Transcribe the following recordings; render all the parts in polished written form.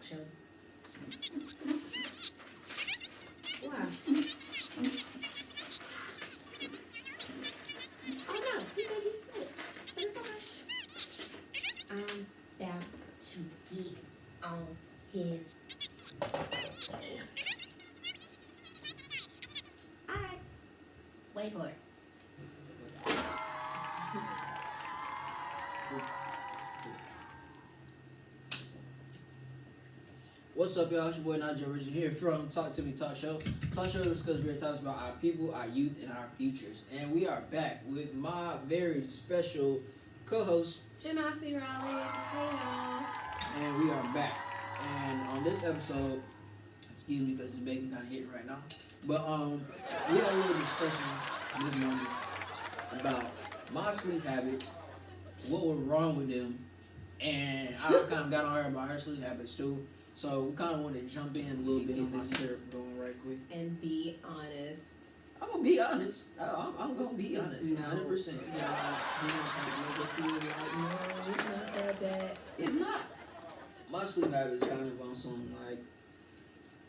show. Why? Oh no, he think he's slick. But it's okay. I'm about to get on his. Alright. Wait for it. What's up, y'all? It's your boy Najee Richard here from Talk To Me Talk Show. Talk Show is because we're talking about our people, our youth, and our futures. And we are back with my very special co-host, Janasi Rawlings. Hey y'all. and we are back. And on this episode, excuse me because it's making kind of hit right now, but we had a little discussion this morning about my sleep habits, what was wrong with them, and I kind of got on her about her sleep habits too. So we kind of want to jump in a little bit on this syrup going right quick. And be honest. I'm gonna be honest. I'm gonna be honest. 100%. Yeah, you don't have to make it seem like, no, it's not that bad. It's not. My sleep habits kind of on some like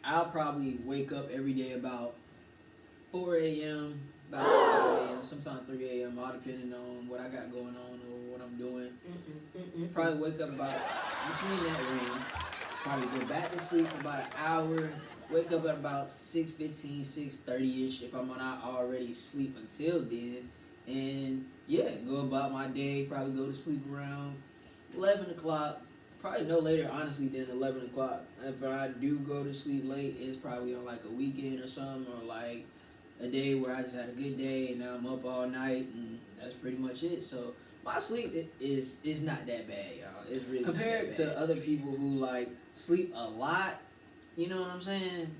I'll probably wake up every day about 4 a.m., about 5 a.m., sometimes 3 a.m., all depending on what I got going on or what I'm doing. Probably wake up about between that range. Probably go back to sleep for about an hour. Wake up at about 6:15, 6:30ish if I'm not already asleep until then. And yeah, go about my day. Probably go to sleep around 11 o'clock. Probably no later, honestly, than 11 o'clock. If I do go to sleep late, it's probably on like a weekend or something, or like a day where I just had a good day and now I'm up all night, and that's pretty much it. So my sleep is not that bad, y'all. It's really compared to other people who like sleep a lot. You know what I'm saying?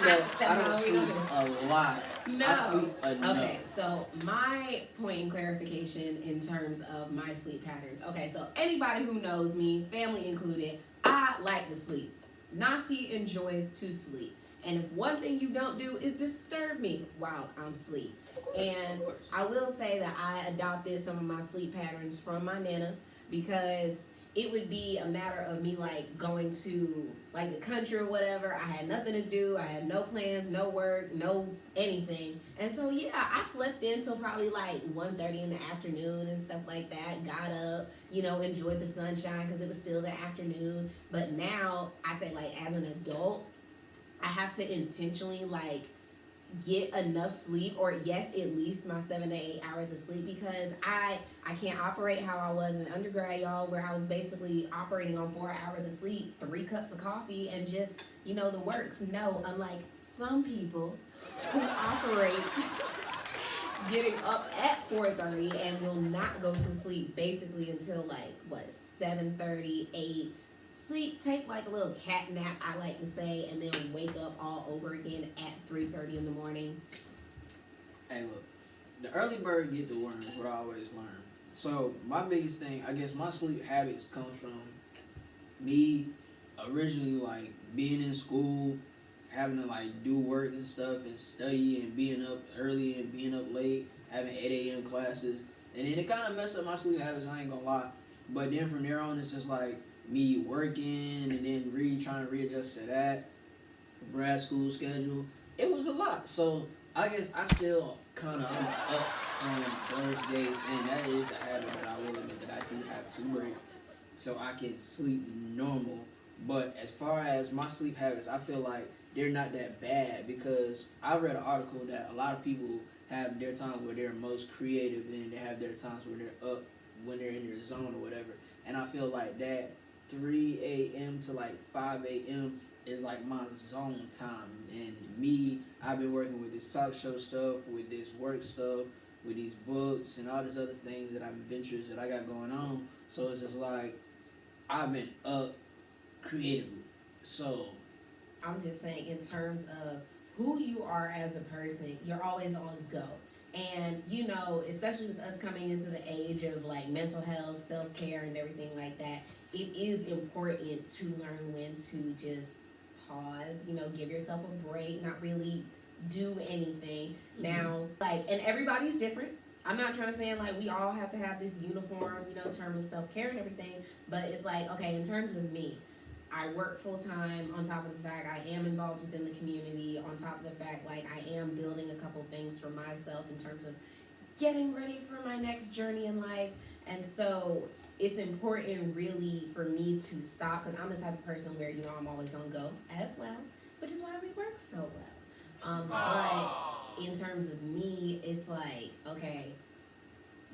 I don't sleep a lot. No. I sleep enough. Okay, so my point in clarification in terms of my sleep patterns. Okay, so anybody who knows me, family included, I like to sleep. Nasi enjoys to sleep. And if one thing you don't do is disturb me while I'm asleep. And I will say that I adopted some of my sleep patterns from my nana, because it would be a matter of me like going to like the country or whatever. I had nothing to do. I had no plans, no work, no anything. And so yeah, I slept in till probably like 1:30 in the afternoon and stuff like that. Got up, enjoyed the sunshine because it was still the afternoon. But now I say like as an adult, I have to intentionally like get enough sleep, or yes, at least my 7 to 8 hours of sleep, because I can't operate how I was in undergrad, y'all, where I was basically operating on 4 hours of sleep, 3 cups of coffee, and just, the works. No, unlike some people who operate getting up at 4:30 and will not go to sleep basically until like, 7:30, 8. Sleep, take like a little cat nap, I like to say, and then wake up all over again at 3:30 in the morning. Hey, look, the early bird get the worm is what I always learn. So my biggest thing, I guess, my sleep habits comes from me originally like being in school, having to like do work and stuff and study, and being up early and being up late, having 8 a.m. classes, and then it kind of messed up my sleep habits. I ain't gonna lie, but then from there on, it's just like me working and then really trying to readjust to that grad school schedule. It was a lot. So I guess I still kind of am up on those days, and that is a habit that I will admit that I do have to break so I can sleep normal. But as far as my sleep habits, I feel like they're not that bad, because I read an article that a lot of people have their times where they're most creative, and they have their times where they're up when they're in their zone or whatever. And I feel like that 3 a.m. to like 5 a.m. is like my zone time. And me, I've been working with this talk show stuff, with this work stuff, with these books and all these other things that ventures that I got going on. So it's just like I've been up creatively. So I'm just saying, in terms of who you are as a person, you're always on go. And, especially with us coming into the age of like mental health, self-care, and everything like that, it is important to learn when to just pause, give yourself a break, not really do anything. Now, and everybody's different. I'm not trying to say like we all have to have this uniform, you know, in terms of self-care and everything, but it's like, okay, in terms of me, I work full time on top of the fact I am involved within the community, on top of the fact like I am building a couple things for myself in terms of getting ready for my next journey in life. And so it's important really for me to stop, because I'm the type of person where, you know, I'm always on go as well, which is why we work so well. But in terms of me, it's like, okay,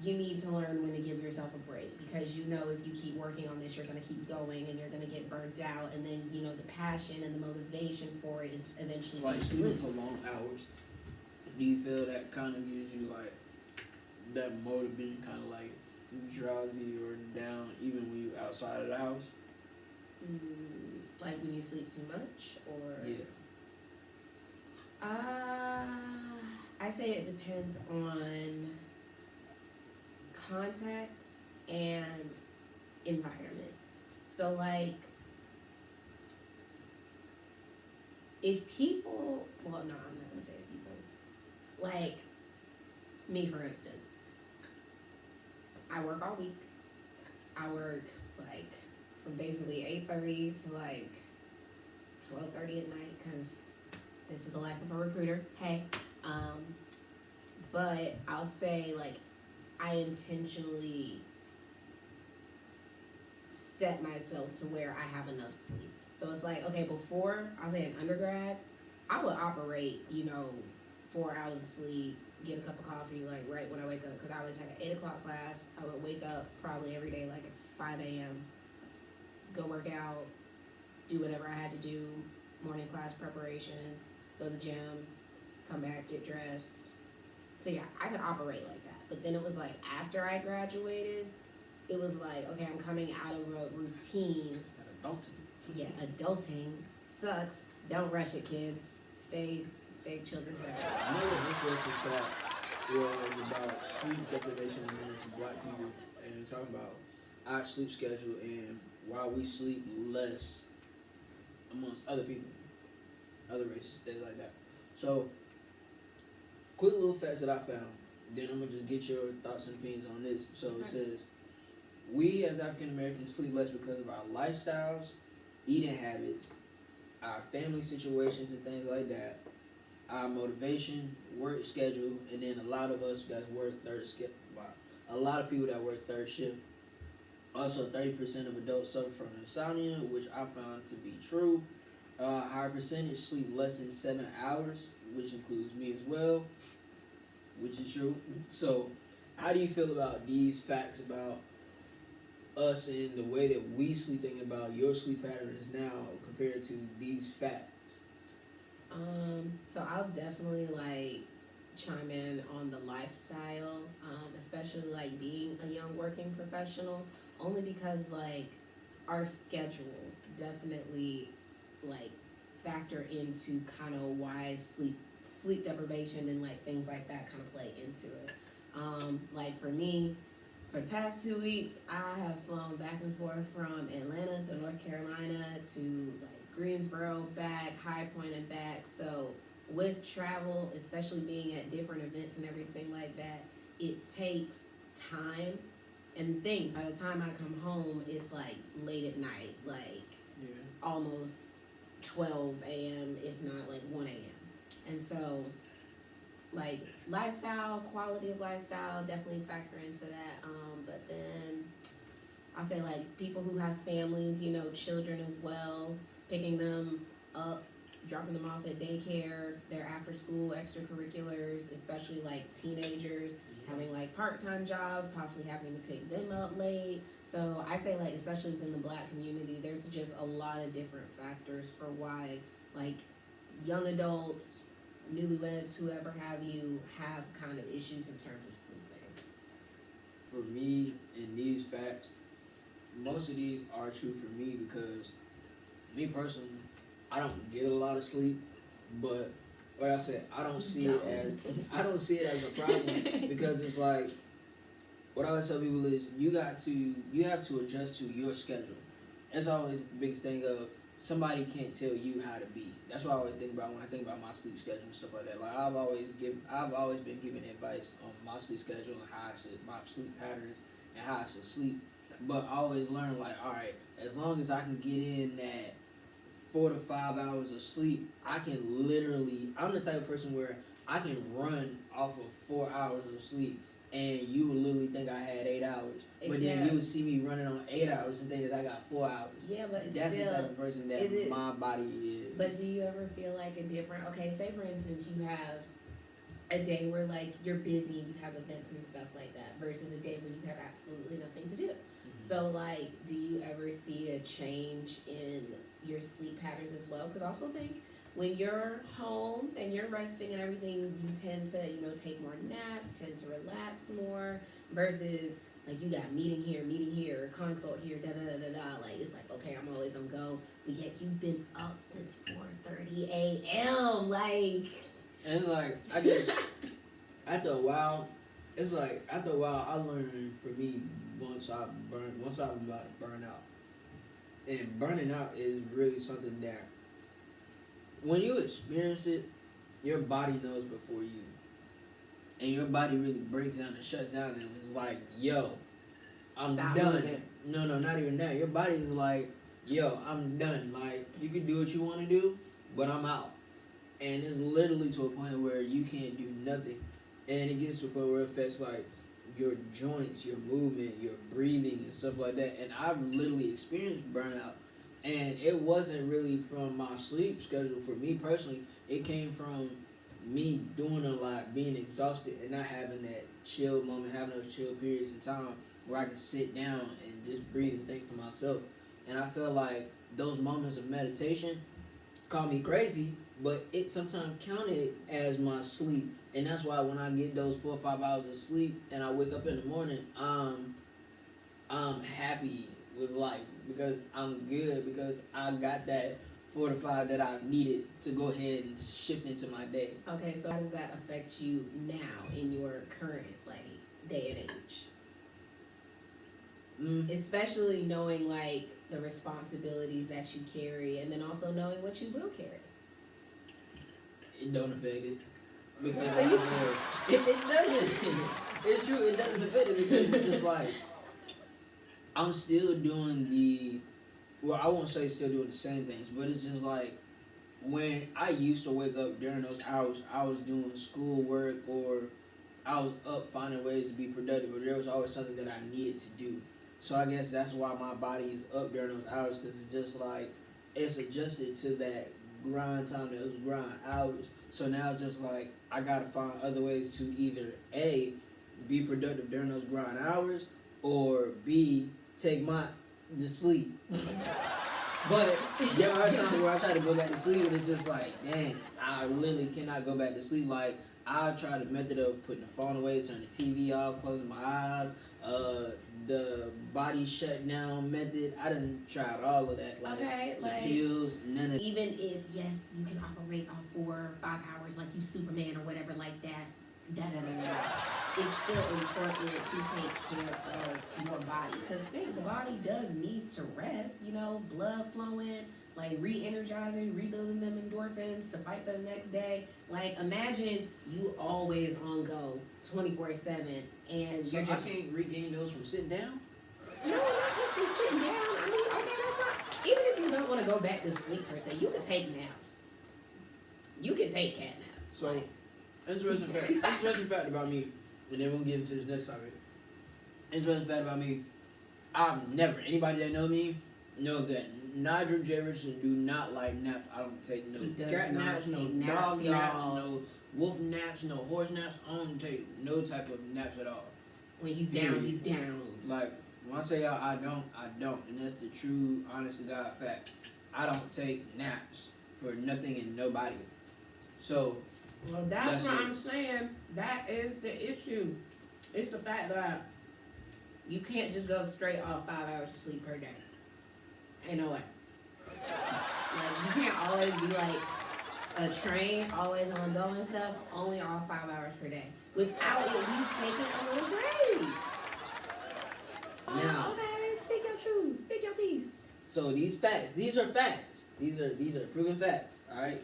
you need to learn when to give yourself a break, because you know if you keep working on this, you're going to keep going and you're going to get burnt out, and then, you know, the passion and the motivation for it is eventually Like going to sleeping lose. for long hours. Do you feel that kind of gives you like that mode of being kind of like drowsy or down even when you outside of the house? Like when you sleep too much, or Yeah. I say it depends on context and environment. So like if people, well, no, I'm not gonna say if people, like me for instance, I work all week. I work like from basically 8:30 to like 12:30 at night, because this is the life of a recruiter. Hey, but I'll say like I intentionally set myself to where I have enough sleep. So it's like, okay, before I was in undergrad, I would operate, you know, 4 hours of sleep, get a cup of coffee like right when I wake up, because I always had an 8 o'clock class. I would wake up probably every day like at 5 a.m., go work out, do whatever I had to do, morning class preparation, go to the gym, come back, get dressed. So yeah, I could operate like that. But then it was like after I graduated, it was like, okay, I'm coming out of a routine. Adulting. Yeah, adulting sucks. Don't rush it, kids. Stay children first. Another interesting fact was about sleep deprivation amongst black people, and talking about our sleep schedule and why we sleep less amongst other people, other races, things like that. So, quick little facts that I found. Then I'm gonna just get your thoughts and opinions on this. So it says, we as African Americans sleep less because of our lifestyles, eating habits, our family situations and things like that, our motivation, work schedule, and then a lot of us that work third shift. A lot of people that work third shift. Also, 30% of adults suffer from insomnia, which I found to be true. Higher percentage sleep less than 7 hours, which includes me as well, which is true. So, how do you feel about these facts about us and the way that we sleep, thinking about your sleep patterns now compared to these facts? So I'll definitely like chime in on the lifestyle, especially like being a young working professional, only because like our schedules definitely like factor into kind of why sleep deprivation and like things like that kind of play into it. Like for me, for the past 2 weeks, I have flown back and forth from Atlanta to North Carolina to like Greensboro back, High Point and back. So with travel, especially being at different events and everything like that, it takes time. And think by the time I come home, it's like late at night, like almost 12 a.m. if not like 1 a.m. And so like lifestyle, quality of lifestyle definitely factor into that. But then I'll say like people who have families, you know, children as well, picking them up, dropping them off at daycare, their after school extracurriculars, especially like teenagers, having like part-time jobs, possibly having to pick them up late. So I say like, especially within the black community, there's just a lot of different factors for why like young adults, newlyweds, whoever have you, have kind of issues in terms of sleeping. For me, in these facts, most of these are true for me because me personally, I don't get a lot of sleep, but like I said, I don't see it as a problem because it's like what I always tell people is you have to adjust to your schedule. That's always the biggest thing of somebody can't tell you how to be. That's what I always think about when I think about my sleep schedule and stuff like that. Like I've always been given advice on my sleep schedule and my sleep patterns and how I should sleep. But I always learn like, all right, as long as I can get in that 4 to 5 hours of sleep, I can literally. I'm the type of person where I can run off of 4 hours of sleep, and you would literally think I had 8 hours. But then you would see me running on 8 hours and think that I got 4 hours. Yeah, but it's that's still, the type of person that my body is. But do you ever feel like a different? Okay, say for instance you have a day where like you're busy, you have events and stuff like that, versus a day where you have absolutely nothing to do. Mm-hmm. So like, do you ever see a change in your sleep patterns as well? Because I also think when you're home and you're resting and everything, you tend to, take more naps, tend to relax more, versus like you got meeting here, consult here, da-da-da-da-da. Like, it's like, okay, I'm always on go, but yet you've been up since 4:30 a.m. Like... And like, I guess, after a while, I learned for me, once I'm about to burn out. And burning out is really something that, when you experience it, your body knows before you. And your body really breaks down and shuts down and is like, yo, I'm done. Moving. No, not even that. Your body is like, yo, I'm done. Like, you can do what you want to do, but I'm out. And it's literally to a point where you can't do nothing. And it gets to a point where it affects, like, your joints, your movement, your breathing, and stuff like that. And I've literally experienced burnout. And it wasn't really from my sleep schedule. For me personally, it came from me doing a lot, being exhausted, and not having that chill moment, having those chill periods in time where I can sit down and just breathe and think for myself. And I feel like those moments of meditation, call me crazy, but it sometimes counted as my sleep. And that's why when I get those 4 or 5 hours of sleep and I wake up in the morning, I'm happy with life because I'm good, because I got that 4 to 5 that I needed to go ahead and shift into my day. Okay, so how does that affect you now in your current day and age? Especially knowing the responsibilities that you carry, and then also knowing what you will carry. It don't affect it. Because it doesn't. It's true, it doesn't affect it because it's just like, I'm still doing I won't say still doing the same things, but it's just like, when I used to wake up during those hours, I was doing school work, or I was up finding ways to be productive, or there was always something that I needed to do. So I guess that's why my body is up during those hours, because it's just like, it's adjusted to that grind time, those grind hours. So now it's just like, I gotta find other ways to either A, be productive during those grind hours, or B, take to sleep. But there are times where I try to go back to sleep and it's just like, dang, I literally cannot go back to sleep. Like, I try the method of putting the phone away, turning the TV off, closing my eyes, the body shut down method. I done tried all of that. The pills, none of. Even if, yes, you can operate on 4 or 5 hours like you Superman or whatever like that, it's still important to take care of your body, because the body does need to rest, blood flowing, re-energizing, rebuilding them endorphins to fight for the next day. Imagine you always on go 24/7 and so you're just... I can't regain those from sitting down? No, not just from sitting down. I mean, okay, that's not... Even if you don't want to go back to sleep per se, you can take naps. You can take cat naps. So... Interesting fact about me, and then we'll get into this next topic. Interesting fact about me, anybody that knows me, knows that Nigel J. Richardson do not like naps. I don't take no cat naps, no dog naps, no wolf naps, no horse naps. I don't take no type of naps at all. When he's down, he's down. Like, when I tell y'all I don't. And that's the true, honest to God fact. I don't take naps for nothing and nobody. So... Well, that's what I'm saying. That is the issue. It's the fact that you can't just go straight off 5 hours of sleep per day. Ain't no way. You can't always be like a train, always on go and stuff, only off 5 hours per day, without at least taking a little break. Now, okay, speak your truth, speak your piece. So these are facts. These are proven facts. All right.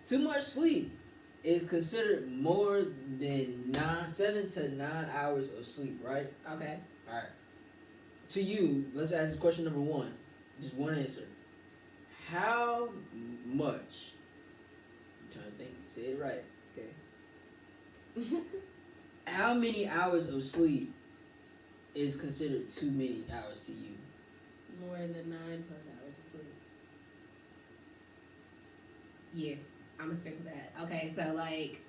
Too much sleep is considered more than 7 to 9 hours of sleep. Right. Okay. All right. To you, let's ask this question number one. Just one answer. How much? I'm trying to think. Say it right. Okay. How many hours of sleep is considered too many hours to you? More than 9+ hours of sleep. Yeah, I'm gonna stick with that. Okay, so like.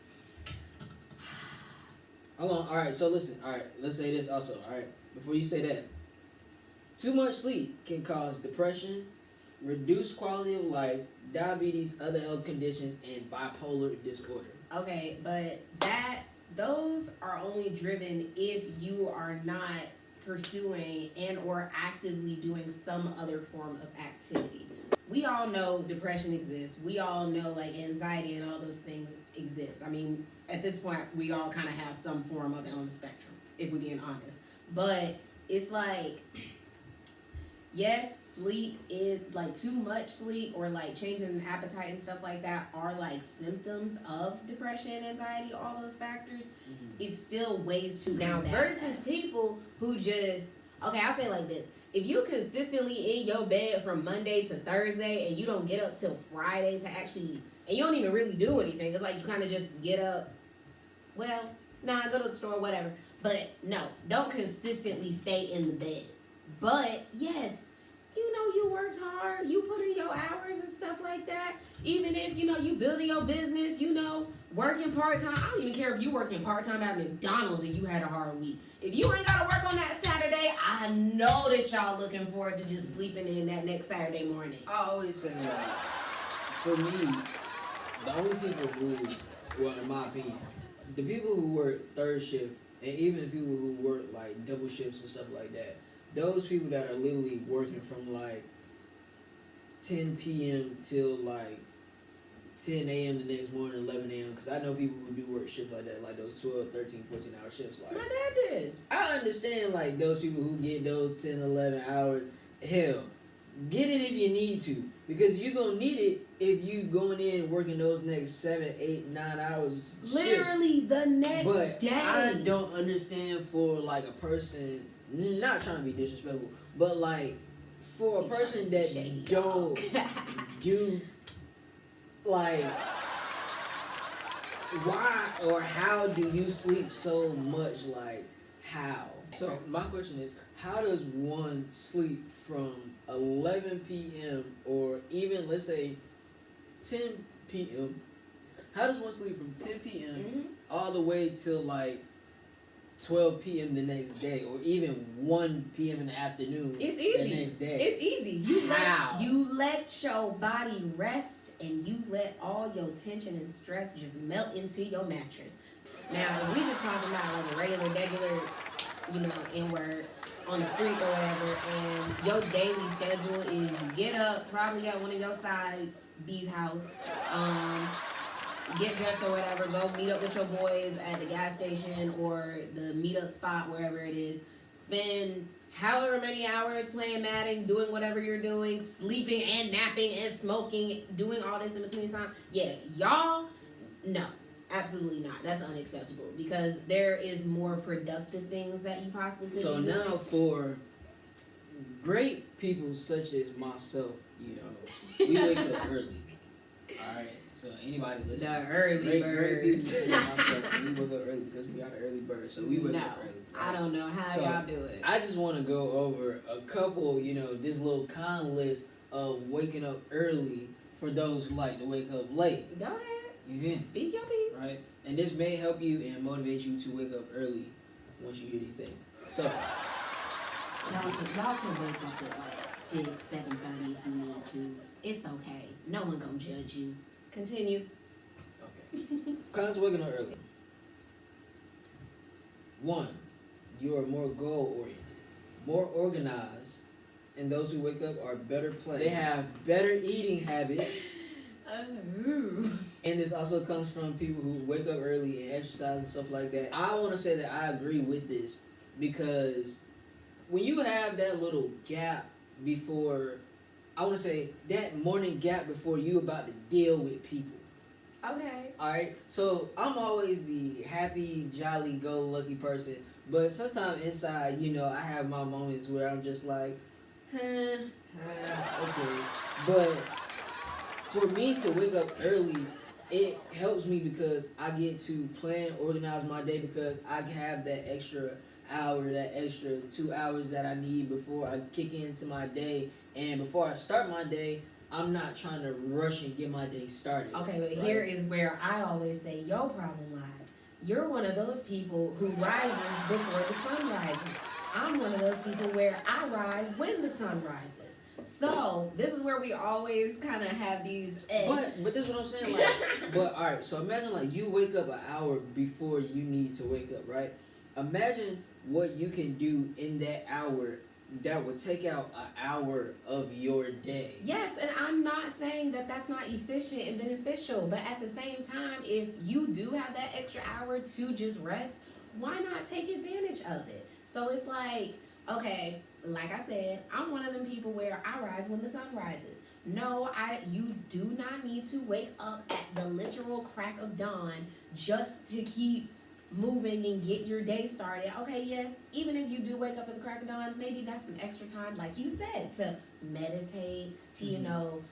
Hold on. All right. So listen. All right. Let's say this also. All right. Before you say that, too much sleep can cause depression, reduced quality of life, diabetes, other health conditions, and bipolar disorder. Okay, but those are only driven if you are not pursuing and or actively doing some other form of activity. We all know depression exists. We all know like anxiety and all those things exist. I mean, at this point, we all kind of have some form of it on the spectrum, if we're being honest. But it's like, yes, sleep is like too much sleep or like changing appetite and stuff like that are like symptoms of depression, anxiety, all those factors. It's still ways to down versus people who just, okay, I'll say it like this. If you consistently in your bed from Monday to Thursday and you don't get up till Friday to actually, and you don't even really do anything, it's like you kind of just get up, well, go to the store, whatever. But no, don't consistently stay in the bed. But yes, you worked hard, you put in your hours and stuff like that. Even if, you building your business, working part-time. I don't even care if you working part-time at McDonald's and you had a hard week. If you ain't got to work on that Saturday, I know that y'all looking forward to just sleeping in that next Saturday morning. I always say, for me, the only people who, well, in my opinion, the people who work third shift and even the people who work like double shifts and stuff like that, those people that are literally working from like 10 p.m. till like 10 a.m. the next morning, 11 a.m. Because I know people who do work shifts like that, like those 12, 13, 14-hour shifts. Like, my dad did. I understand like those people who get those 10, 11 hours. Hell, get it if you need to. Because you're going to need it if you going in and working those next 7, 8, 9 hours. Literally shifts. The next but day. I don't understand for like a person, not trying to be disrespectful, but like for a person that don't do like, why or how do you sleep so much? Like, how? So my question is, how does one sleep from 11 p.m. or even let's say 10 p.m.? How does one sleep from 10 p.m. all the way till like 12 p.m. the next day, or even 1 p.m. in the afternoon? It's easy. The next day. It's easy. You let your body rest, and you let all your tension and stress just melt into your mattress. Now, if we just talking about like a regular, and we're on the street or whatever, and your daily schedule is you get up probably at one of your side B's house, get dressed or whatever, go meet up with your boys at the gas station or the meetup spot, wherever it is, spend however many hours playing Madden, doing whatever you're doing, sleeping and napping and smoking, doing all this in between time. Yeah, y'all, no, absolutely not. That's unacceptable because there is more productive things that you possibly could So be doing. now for great people such as myself, we wake up early. Alright, so anybody listening. The early great people birds. such as myself, we wake up early because we are the early bird, so we wake up early. I don't know how So, y'all do it. I just want to go over a couple, this little con list of waking up early for those who like to wake up late. Go ahead. You hear? Speak your piece. Right? And this may help you and motivate you to wake up early once you hear these things. So, Y'all can wake up at like 6, 7:30 if you need to. It's okay. No one gonna judge you. Continue. okay. Cons of waking up early. 1, you are more goal-oriented, more organized, and those who wake up are better planners. They have better eating habits. And this also comes from people who wake up early and exercise and stuff like that. I want to say that I agree with this because when you have that little gap before I want to say that morning gap before you about to deal with people. Okay. All right, so I'm always the happy, jolly, go lucky person, but sometimes inside, I have my moments where I'm just like, okay. But for me to wake up early, it helps me because I get to plan, organize my day because I have that extra hour, that extra 2 hours that I need before I kick into my day, and before I start my day. I'm not trying to rush and get my day started. Okay, but here is where I always say your problem lies. You're one of those people who rises before the sun rises. I'm one of those people where I rise when the sun rises. So this is where we always kind of have these. But this is what I'm saying. Like, but all right. So imagine like you wake up an hour before you need to wake up, right? Imagine what you can do in that hour that would take out an hour of your day. Yes, and I'm not saying that that's not efficient and beneficial, but at the same time, if you do have that extra hour to just rest, why not take advantage of it? So it's like, okay, like I said, I'm one of them people where I rise when the sun rises. No, you do not need to wake up at the literal crack of dawn just to keep moving and get your day started. Okay, yes, even if you do wake up at the crack of dawn, maybe that's some extra time, like you said, to meditate, to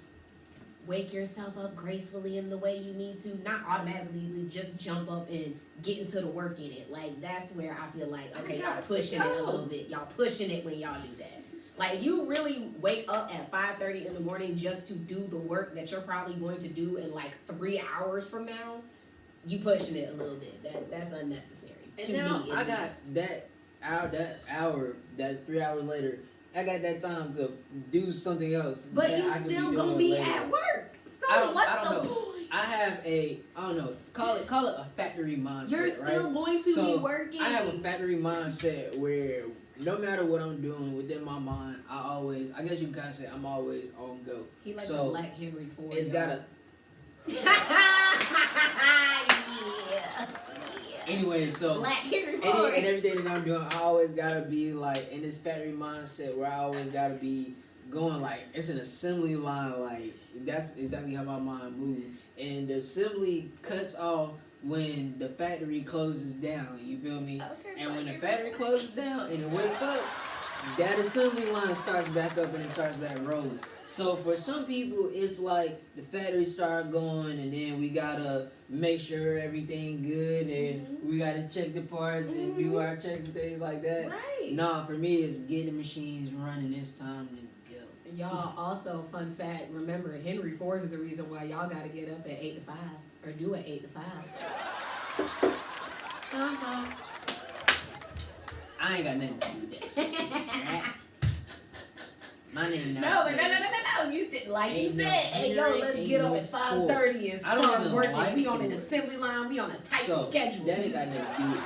wake yourself up gracefully in the way you need to, not automatically just jump up and get into the work in it. Like, that's where I feel like, okay, y'all pushing it a little bit. Y'all pushing it when y'all do that. Like, you really wake up at 5:30 in the morning just to do the work that you're probably going to do in like 3 hours from now. You pushing it a little bit. That's unnecessary. And now I got that hour, that's 3 hours later. I got that time to do something else. But you still gonna be at work. So what's the point? I have I don't know, call it a factory mindset. You're still going to be working. I have a factory mindset where no matter what I'm doing within my mind, I guess you can kind of say I'm always on go. He like the Black Henry Ford. It's gotta. Anyway, so Black Henry Ford. And everything that I'm doing, I always gotta be like in this factory mindset where I always gotta be going like it's an assembly line. Like that's exactly how my mind moves. And the assembly cuts off when the factory closes down. You feel me? Okay, and when the factory closes down and it wakes up, that assembly line starts back up and it starts back rolling. So for some people, it's like the factory start going, and then we gotta make sure everything good, and we gotta check the parts and do our checks and things like that. Right. Nah, for me, it's get the machines running. It's time to go. Y'all also, fun fact, remember Henry Ford is the reason why y'all gotta get up at 8 to 5 or do an 8 to 5. I ain't got nothing to do with that. My name No. You did like you said. Hey, yo, let's get up at 5:30 and start working. Like we on an assembly line. We on a tight schedule. That ain't got nothing to do with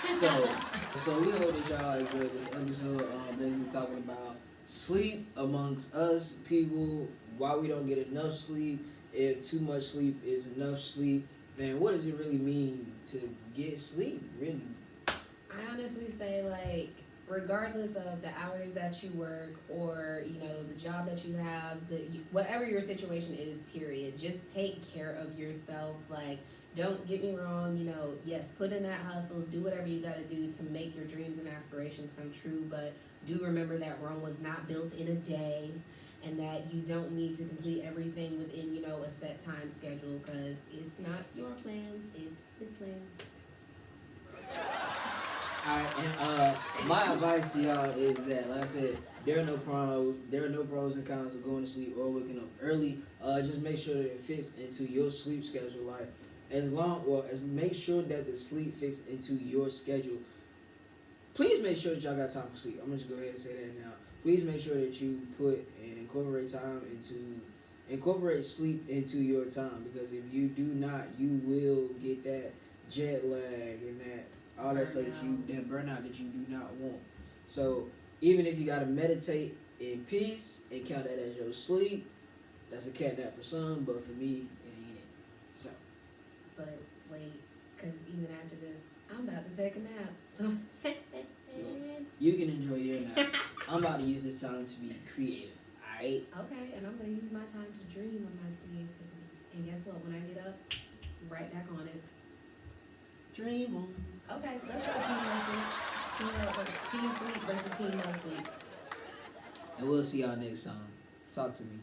it. So we hope that y'all enjoyed this episode. Basically talking about sleep amongst us people. Why we don't get enough sleep. If too much sleep is enough sleep. And what does it really mean to get sleep? Really. I honestly say, like, regardless of the hours that you work or, the job that you have, whatever your situation is, period, just take care of yourself. Like, don't get me wrong, yes, put in that hustle, do whatever you got to do to make your dreams and aspirations come true, but do remember that Rome was not built in a day and that you don't need to complete everything within, a set time schedule, because it's not your plans, it's his plans. Alright, and my advice to y'all is that, like I said, there are no pros and cons of going to sleep or waking up early. Just make sure that it fits into your sleep schedule. Like, make sure that the sleep fits into your schedule. Please make sure that y'all got time for sleep. I'm gonna just go ahead and say that now. Please make sure that you put and incorporate sleep into your time, because if you do not, you will get that jet lag and all that stuff that burnout that you do not want. So even if you gotta meditate in peace and count that as your sleep, that's a cat nap for some, but for me, it ain't it. So. But wait, because even after this, I'm about to take a nap. So you can enjoy your nap. I'm about to use this time to be creative. right? Okay, and I'm gonna use my time to dream of my creativity. And guess what? When I get up, right back on it. Dream on. Okay, let's go team sleep versus team no sleep. And we'll see y'all next time. Talk to me.